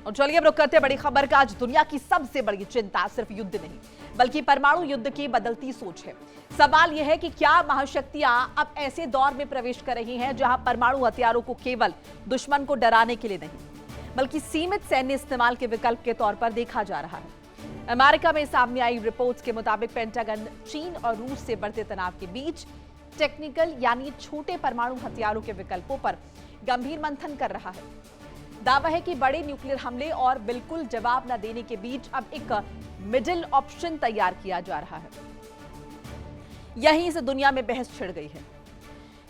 और चलिए अब रुक करते हैं बड़ी खबर का। आज दुनिया की सबसे बड़ी चिंता सिर्फ युद्ध नहीं बल्कि परमाणु युद्ध की बदलती सोच है। सवाल यह है कि क्या महाशक्तियां अब ऐसे दौर में प्रवेश कर रही हैं जहां परमाणु हथियारों को केवल दुश्मन को डराने के लिए नहीं बल्कि सीमित सैन्य इस्तेमाल के विकल्प के तौर पर देखा जा रहा है। अमेरिका में सामने आई रिपोर्ट्स के मुताबिक पेंटागन चीन और रूस से बढ़ते तनाव के बीच टेक्निकल यानी छोटे परमाणु हथियारों के विकल्पों पर गंभीर मंथन कर रहा है। दावा है कि बड़े न्यूक्लियर हमले और बिल्कुल जवाब न देने के बीच अब एक मिडिल ऑप्शन तैयार किया जा रहा है। यहीं से दुनिया में बहस छिड़ गई है,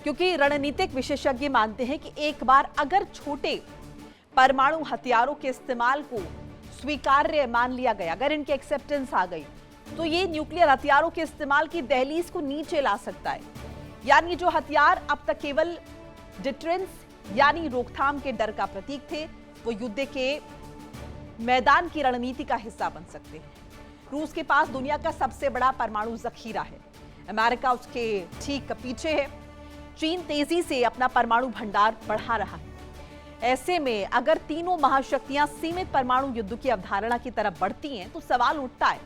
क्योंकि रणनीतिक विशेषज्ञ मानते हैं कि एक बार अगर छोटे परमाणु हथियारों के इस्तेमाल को स्वीकार्य मान लिया गया, अगर इनकी एक्सेप्टेंस आ गई, तो ये न्यूक्लियर हथियारों के इस्तेमाल की दहलीज को नीचे ला सकता है। यानी जो हथियार अब तक केवल डिटरेंस यानी रोकथाम के डर का प्रतीक थे, वो युद्ध के मैदान की रणनीति का हिस्सा बन सकते हैं। रूस के पास दुनिया का सबसे बड़ा परमाणु जखीरा है, अमेरिका उसके ठीक पीछे है। चीन तेजी से अपना परमाणु भंडार बढ़ा रहा है। ऐसे में अगर तीनों महाशक्तियां सीमित परमाणु युद्ध की अवधारणा की तरफ बढ़ती हैं, तो सवाल उठता है,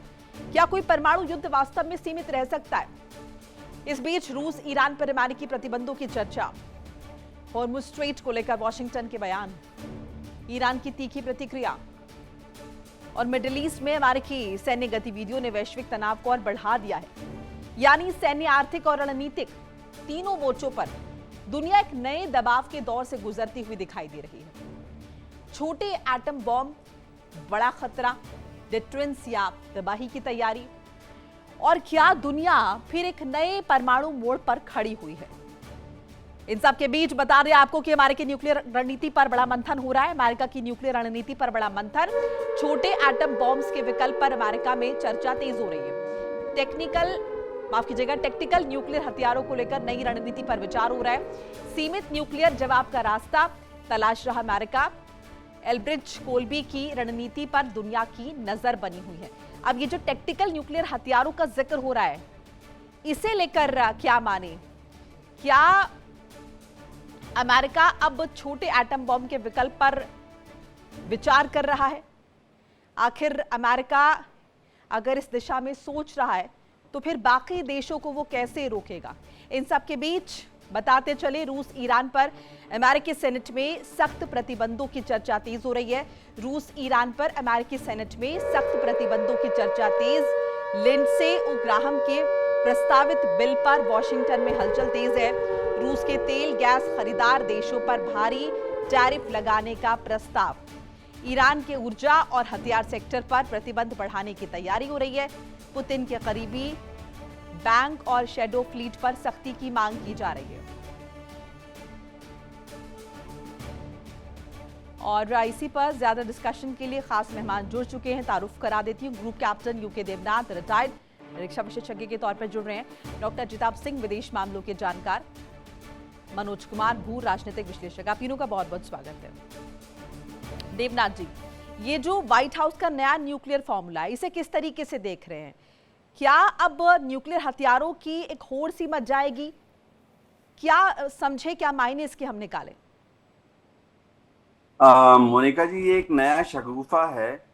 क्या कोई परमाणु युद्ध वास्तव में सीमित रह सकता है? इस बीच रूस ईरान पर अमेरिकी प्रतिबंधों की चर्चा, हॉर्मुज़ स्ट्रेट को लेकर वॉशिंगटन के बयान, ईरान की तीखी प्रतिक्रिया और मिडिल ईस्ट में अमेरिकी सैन्य गतिविधियों ने वैश्विक तनाव को और बढ़ा दिया है। यानी सैन्य, आर्थिक और रणनीतिक तीनों मोर्चों पर दुनिया एक नए दबाव के दौर से गुजरती हुई दिखाई दे रही है। छोटे एटम बॉम्ब, बड़ा खतरा, डिटरेंस या तबाही की तैयारी, और क्या दुनिया फिर एक नए परमाणु मोड़ पर खड़ी हुई है? इन सब के बीच बता दें आपको कि अमेरिकी न्यूक्लियर रणनीति पर बड़ा मंथन हो रहा है। अमेरिका की न्यूक्लियर रणनीति पर बड़ा मंथन, छोटे एटम बॉम्ब्स के विकल्प पर अमेरिका में चर्चा तेज हो रही है। टेक्टिकल न्यूक्लियर हथियारों को लेकर नई रणनीति पर विचार हो रहा है। सीमित न्यूक्लियर जवाब का रास्ता तलाश रहा अमेरिका। एल्ब्रिज कोल्बी की रणनीति पर दुनिया की नजर बनी हुई है। अब ये जो टेक्टिकल न्यूक्लियर हथियारों का जिक्र हो रहा है, इसे लेकर क्या माने? क्या अमेरिका अब छोटे एटम बॉम्ब के विकल्प पर विचार कर रहा है? आखिर अमेरिका अगर इस दिशा में सोच रहा है, तो फिर बाकी देशों को वो कैसे रोकेगा? इन सब के बीच बताते चले, रूस ईरान पर अमेरिकी सेनेट में सख्त प्रतिबंधों की चर्चा तेज हो रही है। रूस ईरान पर अमेरिकी सेनेट में सख्त प्रतिबंधों की चर्चा तेज। लिंडसे ग्राहम के प्रस्तावित बिल पर वॉशिंगटन में हलचल तेज है। रूस के तेल गैस खरीदार देशों पर भारी टैरिफ लगाने का प्रस्ताव। ईरान के ऊर्जा और हथियार सेक्टर पर प्रतिबंध बढ़ाने की तैयारी हो रही है। पुतिन के करीबी बैंक और शैडो फ्लीट पर सख्ती की मांग की जा रही है। और इसी पर ज्यादा डिस्कशन के लिए खास मेहमान जुड़ चुके हैं। तारुफ करा देती हूँ, group captain UK Devnath, retired रक्षा विशेषज्ञ के तौर पर जुड़ रहे हैं। डॉक्टर जिताब सिंह, विदेश मामलों के जानकार। मनोज कुमार भूर, राजनीतिक विश्लेषक। आप तीनों का बहुत बहुत स्वागत है। देवनाथ जी, ये जो व्हाइट हाउस का नया न्यूक्लियर फॉर्मूला है, इसे किस तरीके से देख रहे हैं? क्या अब न्यूक्लियर हथियारों की एक होड़ सी मच जाएगी? क्या समझे, क्या मायने इसके हम निकाले? मोनिका जी, ये एक नया शगुफा है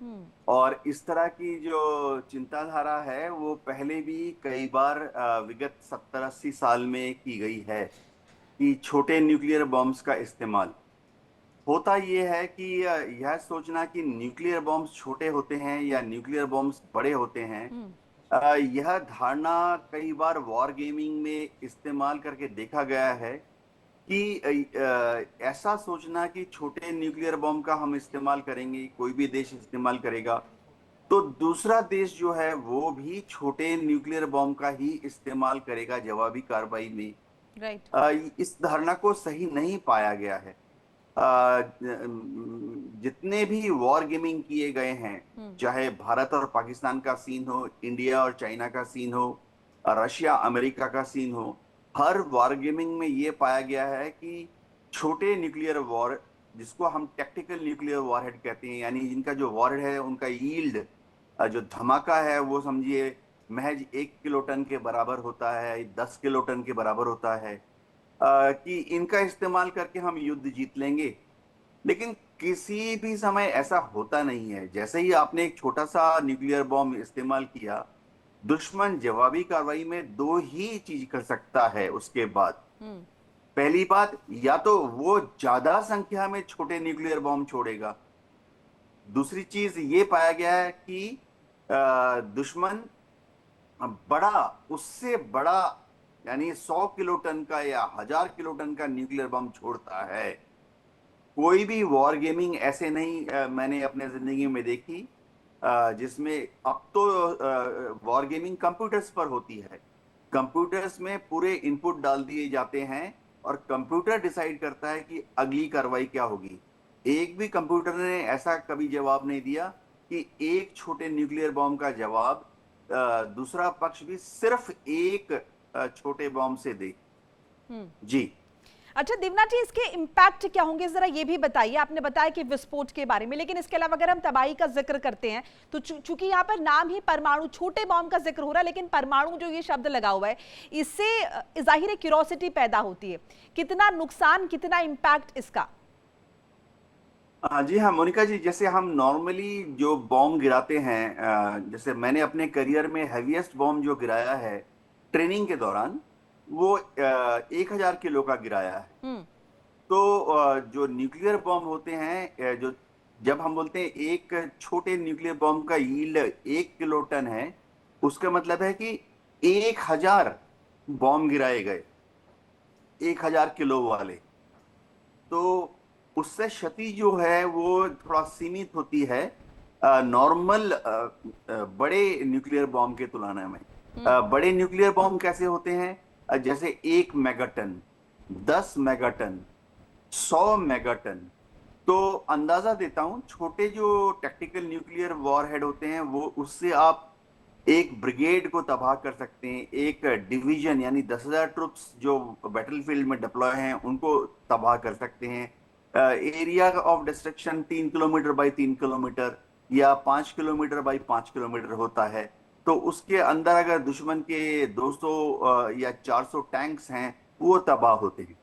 और इस तरह की जो चिंताधारा है वो पहले भी कई बार विगत 70-80 साल में की गई है कि छोटे न्यूक्लियर बॉम्ब्स का इस्तेमाल। होता ये है कि यह सोचना कि न्यूक्लियर बॉम्ब्स छोटे होते हैं या न्यूक्लियर बॉम्ब्स बड़े होते हैं, यह धारणा कई बार वॉर गेमिंग में इस्तेमाल करके देखा गया है कि ऐसा सोचना कि छोटे न्यूक्लियर बॉम्ब का हम इस्तेमाल करेंगे, कोई भी देश इस्तेमाल करेगा, तो दूसरा देश जो है वो भी छोटे न्यूक्लियर बॉम्ब का ही इस्तेमाल करेगा जवाबी कार्रवाई में। इस धारणा को सही नहीं पाया गया है। जितने भी वॉर गेमिंग किए गए हैं, चाहे भारत और पाकिस्तान का सीन हो, इंडिया और चाइना का सीन हो, रशिया अमेरिका का सीन हो, हर वॉर गेमिंग में ये पाया गया है कि छोटे न्यूक्लियर वॉर, जिसको हम टैक्टिकल न्यूक्लियर वॉरहेड कहते हैं, यानी जिनका जो वॉरहेड है उनका यील्ड, जो धमाका है वो समझिए महज 1 किलोटन के बराबर होता है, 10 किलोटन के बराबर होता है, कि इनका इस्तेमाल करके हम युद्ध जीत लेंगे। लेकिन किसी भी समय ऐसा होता नहीं है। जैसे ही आपने एक छोटा सा न्यूक्लियर बॉम्ब इस्तेमाल किया, दुश्मन जवाबी कार्रवाई में दो ही चीज कर सकता है उसके बाद। पहली बात, या तो वो ज्यादा संख्या में छोटे न्यूक्लियर बॉम्ब छोड़ेगा। दूसरी चीज ये पाया गया है कि दुश्मन बड़ा, उससे बड़ा, यानी 100 किलो टन का या 1000 किलो टन का न्यूक्लियर बम छोड़ता है। कोई भी वॉर गेमिंग ऐसे नहीं मैंने अपने जिंदगी में देखी जिसमें, अब तो वॉर गेमिंग कंप्यूटर्स पर होती है। कंप्यूटर्स में पूरे इनपुट डाल दिए जाते हैं और कंप्यूटर डिसाइड करता है कि अगली कार्रवाई क्या होगी। एक भी कंप्यूटर ने ऐसा कभी जवाब नहीं दिया कि एक छोटे न्यूक्लियर बॉम्ब का जवाब दूसरा पक्ष भी सिर्फ एक छोटे बॉम्ब से दे। जी। अच्छा दिवनाथ जी, इसके इम्पैक्ट क्या होंगे जरा ये भी बताइए। आपने बताया कि विस्फोट के बारे में, लेकिन इसके अलावा अगर हम तबाही का जिक्र करते हैं तो चूंकि यहाँ पर नाम ही परमाणु, छोटे बॉम्ब का जिक्र हो रहा है, लेकिन परमाणु जो ये शब्द लगा हुआ है, इससे जाहिर है क्यूरोसिटी पैदा होती है। कितना नुकसान, कितना इम्पैक्ट इसका? जी हाँ मोनिका जी, जैसे हम नॉर्मली जो बॉम्ब गिराते हैं, जैसे मैंने अपने करियर में हैवीएस्ट बॉम्ब जो गिराया है ट्रेनिंग के दौरान, वो 1000 किलो का गिराया है। तो जो न्यूक्लियर बॉम्ब होते हैं, जो जब हम बोलते हैं एक छोटे न्यूक्लियर बॉम्ब का यील्ड 1 किलो टन है, उसका मतलब है कि 1000 बॉम्ब गिराए गए 1000 किलो वाले। तो उससे क्षति जो है वो थोड़ा सीमित होती है नॉर्मल बड़े न्यूक्लियर बॉम्ब के तुलना में। बड़े न्यूक्लियर बॉम्ब कैसे होते हैं? जैसे 1 मेगाटन, 10 मेगाटन, 100 मेगाटन। तो अंदाजा देता हूं, छोटे जो टैक्टिकल न्यूक्लियर वॉरहेड होते हैं वो, उससे आप एक ब्रिगेड को तबाह कर सकते हैं। एक डिवीजन यानी 10,000 ट्रुप्स जो बैटलफील्ड में डिप्लॉय हैं उनको तबाह कर सकते हैं। Area of destruction 3 kilometre by 3 kilometre या 5 किलोमीटर बाई 5 किलोमीटर होता है। तो उसके अंदर अगर दुश्मन के 200 या 400 टैंक्स हैं, वो तबाह होते हैं।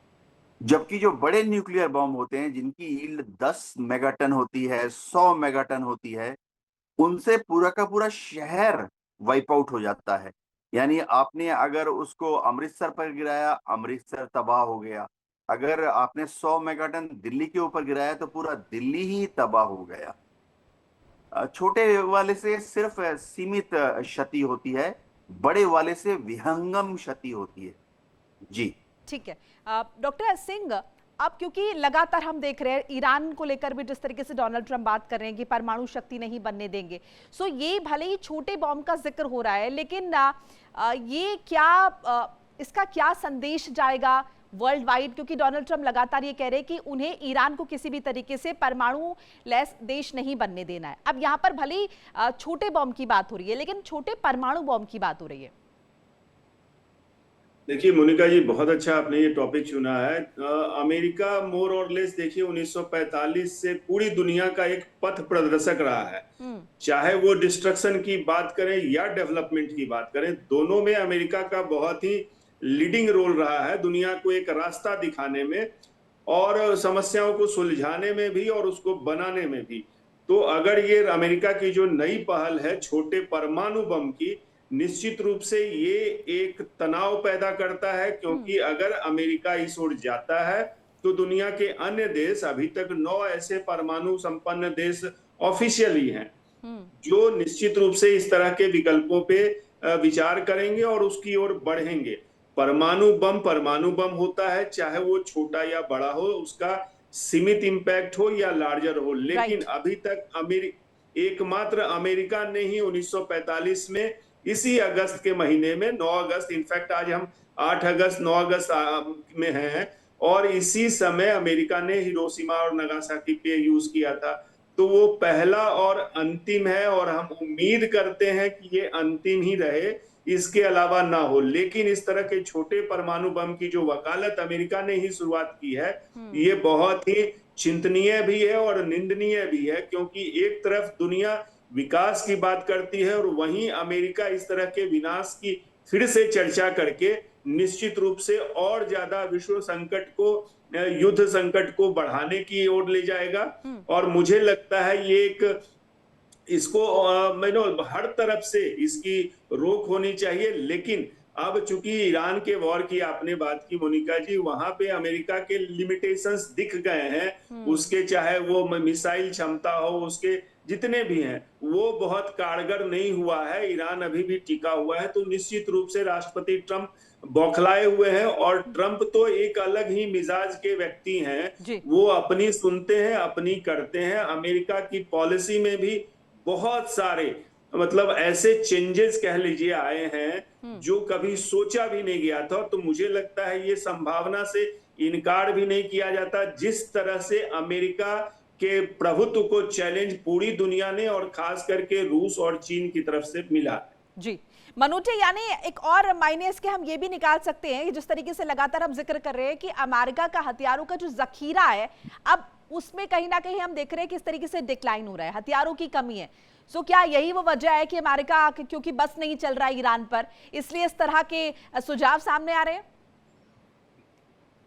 जबकि जो बड़े न्यूक्लियर बॉम्ब होते हैं जिनकी यील्ड 10 मेगाटन होती है, 100 मेगाटन होती है, उनसे पूरा का पूरा शहर वाइप आउट हो जाता है। यानी आपने अगर उसको अमृतसर पर गिराया, अमृतसर तबाह हो गया। अगर आपने 100 मेगाटन दिल्ली के ऊपर गिराया तो पूरा दिल्ली ही तबाह हो गया। छोटे वाले से सिर्फ सीमित क्षति होती है, बड़े वाले से विहंगम क्षति होती है। जी। ठीक है डॉक्टर सिंह, अब क्योंकि लगातार हम देख रहे हैं ईरान को लेकर भी जिस तरीके से डोनाल्ड ट्रंप बात कर रहे हैं कि परमाणु शक्ति नहीं बनने देंगे, सो ये भले ही छोटे बॉम्ब का जिक्र हो रहा है, लेकिन ये क्या, इसका क्या संदेश जाएगा वर्ल्ड वाइड? क्योंकि डोनाल्ड ट्रंप लगातार ये कह रहे हैं कि उन्हें ईरान को किसी भी तरीके से परमाणु लेस देश नहीं बनने देना है। अब यहाँ पर भले ही छोटे बॉम्ब की बात हो रही है, लेकिन छोटे परमाणु बॉम्ब की बात हो रही है। देखिए मोनिका जी, बहुत अच्छा आपने ये टॉपिक चुना है। अमेरिका मोर और लेस देखिए 1945 से पूरी दुनिया का एक पथ प्रदर्शक रहा है। चाहे वो डिस्ट्रक्शन की बात करें या डेवलपमेंट की बात करें, दोनों में अमेरिका का बहुत ही लीडिंग रोल रहा है, दुनिया को एक रास्ता दिखाने में और समस्याओं को सुलझाने में भी और उसको बनाने में भी। तो अगर ये अमेरिका की जो नई पहल है छोटे परमाणु बम की, निश्चित रूप से ये एक तनाव पैदा करता है, क्योंकि अगर अमेरिका इस ओर जाता है तो दुनिया के अन्य देश, अभी तक 9 ऐसे परमाणु संपन्न देश ऑफिशियली हैं जो निश्चित रूप से इस तरह के विकल्पों पे विचार करेंगे और उसकी ओर बढ़ेंगे। परमाणु बम होता है, चाहे वो छोटा या बड़ा हो, उसका सीमित इंपैक्ट हो या लार्जर हो, लेकिन अभी तक एकमात्र अमेरिका ने ही 1945 में इसी अगस्त के महीने में 9 अगस्त, इनफैक्ट आज हम 8 अगस्त 9 अगस्त में हैं, और इसी समय अमेरिका ने हिरोशिमा और नागासाकी पे यूज किया था। तो वो पहला और अंतिम है और हम उम्मीद करते हैं कि ये अंतिम ही रहे, इसके अलावा ना हो। लेकिन इस तरह के छोटे परमाणु बम की जो वकालत अमेरिका ने ही शुरुआत की है, ये बहुत ही चिंतनीय भी है और निंदनीय भी है, क्योंकि एक तरफ दुनिया विकास की बात करती है और वहीं अमेरिका इस तरह के विनाश की फिर से चर्चा करके निश्चित रूप से और ज्यादा विश्व संकट को युद्ध संकट को बढ़ाने की ओर ले जाएगा। और मुझे लगता है ये एक इसको हर तरफ से इसकी रोक होनी चाहिए। लेकिन अब चूंकि ईरान के वॉर की आपने बात की मोनिका जी, वहां पे अमेरिका के लिमिटेशंस दिख गए हैं। उसके चाहे वो मिसाइल क्षमता हो, उसके जितने भी हैं, वो बहुत कारगर नहीं हुआ है। ईरान अभी भी टिका हुआ है। तो निश्चित रूप से राष्ट्रपति ट्रंप बौखलाए हुए हैं। और ट्रंप तो एक अलग ही मिजाज के व्यक्ति हैं। वो अपनी सुनते हैं, अपनी करते हैं। अमेरिका की पॉलिसी में भी बहुत सारे मतलब ऐसे चेंजेस कह लीजिए आए हैं जो कभी सोचा भी नहीं गया था। तो मुझे लगता है ये संभावना से इनकार भी नहीं किया जाता। जिस तरह से अमेरिका के प्रभुत्व को चैलेंज पूरी दुनिया ने और खास करके रूस और चीन की तरफ से मिला। जी मनोज जी, यानी एक और मायने इसके हम ये भी निकाल सकते हैं कि जिस तरीके से लगातार हम जिक्र कर रहे हैं कि अमेरिका का हथियारों का जो जखीरा है, अब उसमें कहीं ना कहीं हम देख रहे हैं कि इस तरीके से डिक्लाइन हो रहा है, हथियारों की कमी है। सो क्या यही वो वजह है कि अमेरिका क्योंकि बस नहीं चल रहा है ईरान पर, इसलिए इस तरह के सुझाव सामने आ रहे हैं?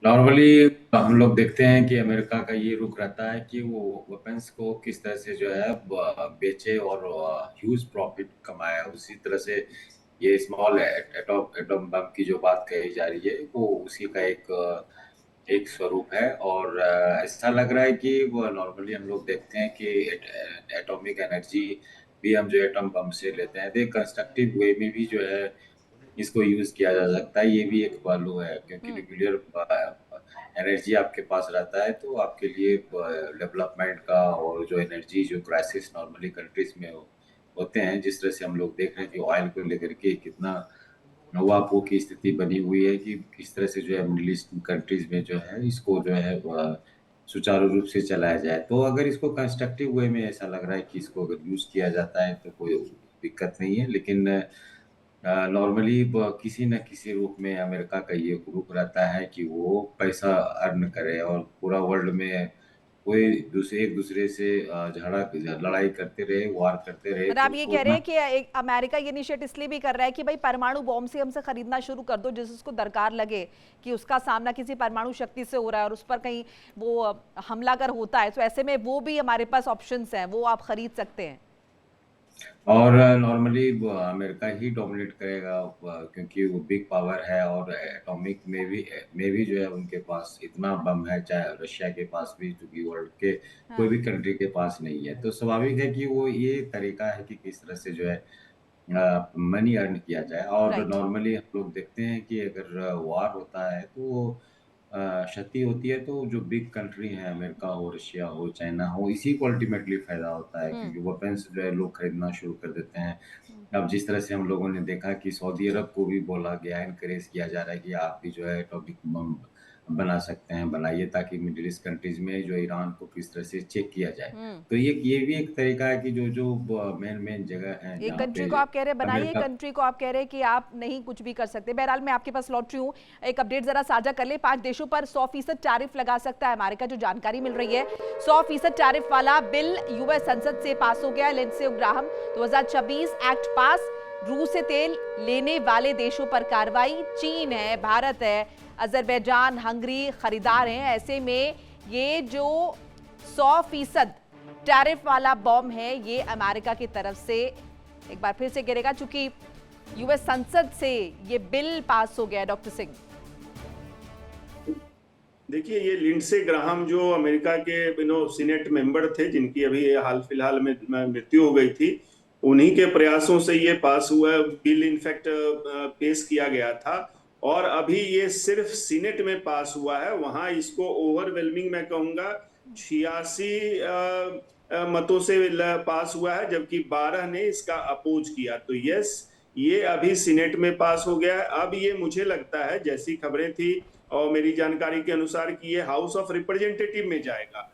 नॉर्मली हम लोग देखते हैं कि अमेरिका का ये रुख रहता है कि वो वेपन्स को किस तरह से जो है बेचे और ह्यूज प्रॉफिट कमाए। उसी तरह से ये स्मॉल एटम बम की जो बात कही जा रही है वो उसी का एक स्वरूप है। और ऐसा लग रहा है कि वो नॉर्मली हम लोग देखते हैं कि एटॉमिक एनर्जी भी हम जो एटम बम से लेते हैं, तो कंस्ट्रक्टिव वे में भी जो है इसको यूज किया जा सकता है। ये भी एक पहलू है, क्योंकि न्यूक्लियर एनर्जी आपके पास रहता है तो आपके लिए डेवलपमेंट का और जो एनर्जी जो क्राइसिस नॉर्मली कंट्रीज में होते हैं, जिस तरह से हम लोग देख रहे हैं कि ऑयल को लेकर के कितना नवापो की स्थिति बनी हुई है कि किस तरह से जो है मिडिल ईस्ट कंट्रीज में जो है इसको जो है सुचारू रूप से चलाया जाए। तो अगर इसको कंस्ट्रक्टिव वे में ऐसा लग रहा है कि इसको अगर यूज किया जाता है तो कोई दिक्कत नहीं है। लेकिन नॉर्मली किसी न किसी रूप में अमेरिका का ये रुख रहता है कि वो पैसा अर्न करे और पूरा वर्ल्ड में कोई एक दूसरे से लड़ाई करते रहे, वार करते रहे। और आप ये कह रहे हैं कि अमेरिका ये इनिशिएट इसलिए भी कर रहा है कि भाई परमाणु बॉम्ब से हमसे खरीदना शुरू कर दो, जिसको दरकार लगे कि उसका सामना किसी परमाणु शक्ति से हो रहा है और उस पर कहीं वो हमला कर होता है, तो ऐसे में वो भी हमारे पास ऑप्शंस हैं, वो आप खरीद सकते हैं। और नॉर्मली अमेरिका ही डोमिनेट करेगा क्योंकि वो बिग पावर है और एटॉमिक में भी जो है उनके पास इतना बम है, चाहे रशिया के पास भी, क्योंकि वर्ल्ड के कोई भी कंट्री के पास नहीं है। तो स्वाभाविक है कि वो ये तरीका है कि किस तरह से जो है मनी अर्न किया जाए। और नॉर्मली हम लोग देखते हैं कि अगर वार होता है तो क्षति होती है तो जो बिग कंट्री है, अमेरिका हो, रशिया हो, चाइना हो, इसी को अल्टीमेटली फायदा होता है, क्योंकि वेपन्स जो है लोग खरीदना शुरू कर देते हैं। अब जिस तरह से हम लोगों ने देखा कि सऊदी अरब को भी बोला गया है, इनकरेज किया जा रहा है कि आप भी जो है एटॉमिक बम बना सकते हैं, बनाइए, ताकि मिडिल ईस्ट कंट्रीज में जो ईरान को किस तरह से चेक किया जाए। तो ये भी एक तरीका है कि जो मेन जगह है, एक कंट्री को आप कह रहे हैं बनाइए, कंट्री को आप कह रहे हैं कि आप नहीं कुछ भी कर सकते। बहरहाल मैं आपके पास लौट रही हूँ, एक अपडेट जरा साझा कर ले। 5 देशों पर 100% टैरिफ लगा सकता है अमेरिका, जो जानकारी मिल रही है। 100% टैरिफ वाला बिल यूएस संसद से पास हो गया। Lindsey Graham 2026 act pass. रूस से तेल लेने वाले देशों पर कार्रवाई। चीन है, भारत है, अजरबैजान, हंगरी खरीदार हैं। ऐसे में ये जो 100% टैरिफ वाला बॉम्ब है ये अमेरिका की तरफ से एक बार फिर से गिरेगा, चूंकि यूएस संसद से ये बिल पास हो गया। डॉक्टर सिंह, देखिए, ये लिंडसे ग्राहम जो अमेरिका के सीनेट मेंबर थे, जिनकी अभी हाल फिलहाल में मृत्यु हो गई थी, उन्हीं के प्रयासों से ये पास हुआ बिल। इनफैक्ट पेश किया गया था और अभी ये सिर्फ सीनेट में पास हुआ है। वहां इसको ओवरवेलमिंग मैं कहूंगा 86 मतों से पास हुआ है, जबकि 12 ने इसका अपोज किया। तो यस, ये अभी सीनेट में पास हो गया है। अब ये मुझे लगता है, जैसी खबरें थी और मेरी जानकारी के अनुसार, कि ये हाउस ऑफ रिप्रेजेंटेटिव में जाएगा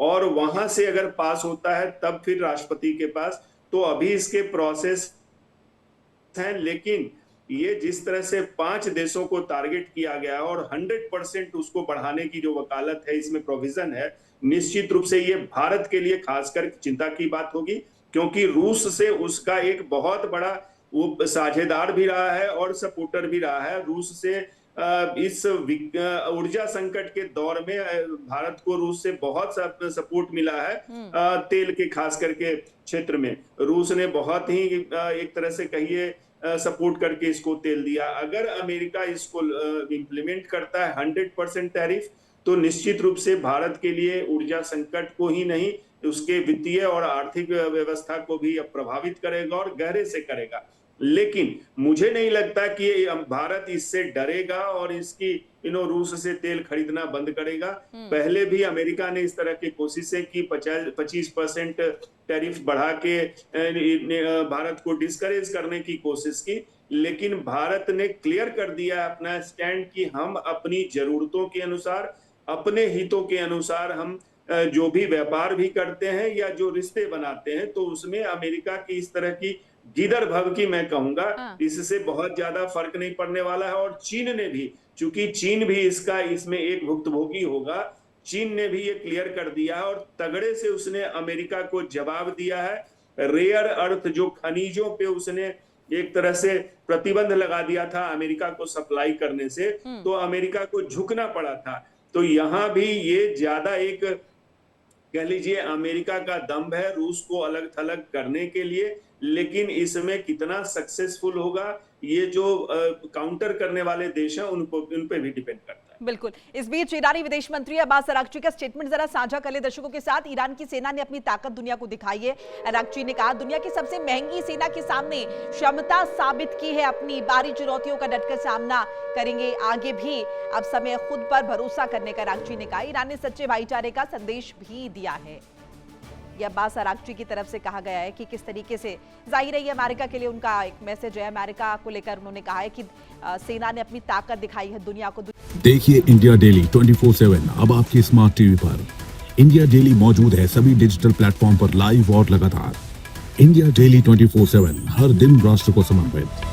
और वहां से अगर पास होता है तब फिर राष्ट्रपति के पास। तो अभी इसके प्रोसेस हैं, लेकिन ये जिस तरह से 5 देशों को टारगेट किया गया और 100% उसको बढ़ाने की जो वकालत है, इसमें प्रोविजन है, निश्चित रूप से ये भारत के लिए खासकर चिंता की बात होगी, क्योंकि रूस से उसका एक बहुत बड़ा वो साझेदार भी रहा है और सपोर्टर भी रहा है। रूस से इस ऊर्जा संकट के दौर में भारत को रूस से बहुत सपोर्ट मिला है तेल के खास करके क्षेत्र में। रूस ने बहुत ही एक तरह से कहिए सपोर्ट करके इसको तेल दिया। अगर अमेरिका इसको इम्प्लीमेंट करता है 100% टैरिफ, तो निश्चित रूप से भारत के लिए ऊर्जा संकट को ही नहीं, उसके वित्तीय और आर्थिक व्यवस्था को भी प्रभावित करेगा और गहरे से करेगा। लेकिन मुझे नहीं लगता कि भारत इससे डरेगा और इसकी रूस से तेल खरीदना बंद करेगा। पहले भी अमेरिका ने इस तरह की कोशिशें की, 25% टैरिफ बढ़ा के भारत को डिस्करेज करने की कोशिश की, लेकिन भारत ने क्लियर कर दिया अपना स्टैंड कि हम अपनी जरूरतों के अनुसार, अपने हितों के अनुसार हम जो भी व्यापार भी करते हैं या जो रिश्ते बनाते हैं, तो उसमें अमेरिका की इस तरह की गिदर भव की मैं कहूंगा इससे बहुत ज्यादा फर्क नहीं पड़ने वाला है। और चीन ने भी, चूंकि चीन भी इसमें एक भुक्तभोगी होगा, चीन ने भी ये क्लियर कर दिया है और तगड़े से उसने अमेरिका को जवाब दिया है। रेयर अर्थ जो खनिजों पे उसने एक तरह से प्रतिबंध लगा दिया था अमेरिका को सप्लाई करने से, तो अमेरिका को झुकना पड़ा था। तो यहां भी ये ज्यादा एक कह लीजिए अमेरिका का दम्भ है रूस को अलग थलग करने के लिए, लेकिन इसमें कितना सक्सेसफुल होगा ये जो काउंटर करने वाले देश हैं उन पे भी डिपेंड करता है। बिल्कुल। इस बीच ईरानी विदेश मंत्री अब्बास अरागची का स्टेटमेंट जरा साझा कर ले दर्शकों के साथ। ईरान की सेना ने अपनी ताकत दुनिया को दिखाई है। अरागची ने कहा, दुनिया की सबसे महंगी सेना के सामने क्षमता साबित की है, अपनी बारी चुनौतियों का डटकर सामना करेंगे, आगे भी अब समय खुद पर भरोसा करने का अरागची ने कहा। ईरान ने सच्चे भाईचारे का संदेश भी दिया है। यह अब्बास अरागची की तरफ से कहा गया है कि किस तरीके से जाहिर है ये अमेरिका के लिए उनका एक मैसेज है। अमेरिका को लेकर उन्होंने कहा है कि सेना ने अपनी ताकत दिखाई है दुनिया को। देखिए इंडिया डेली 24/7 अब आपकी स्मार्ट टीवी पर। इंडिया डेली मौजूद है सभी डिजिटल प्लेटफॉर्म पर लाइव और लगातार। इंडिया डेली 24/7 हर दिन राष्ट्र को समर्पित।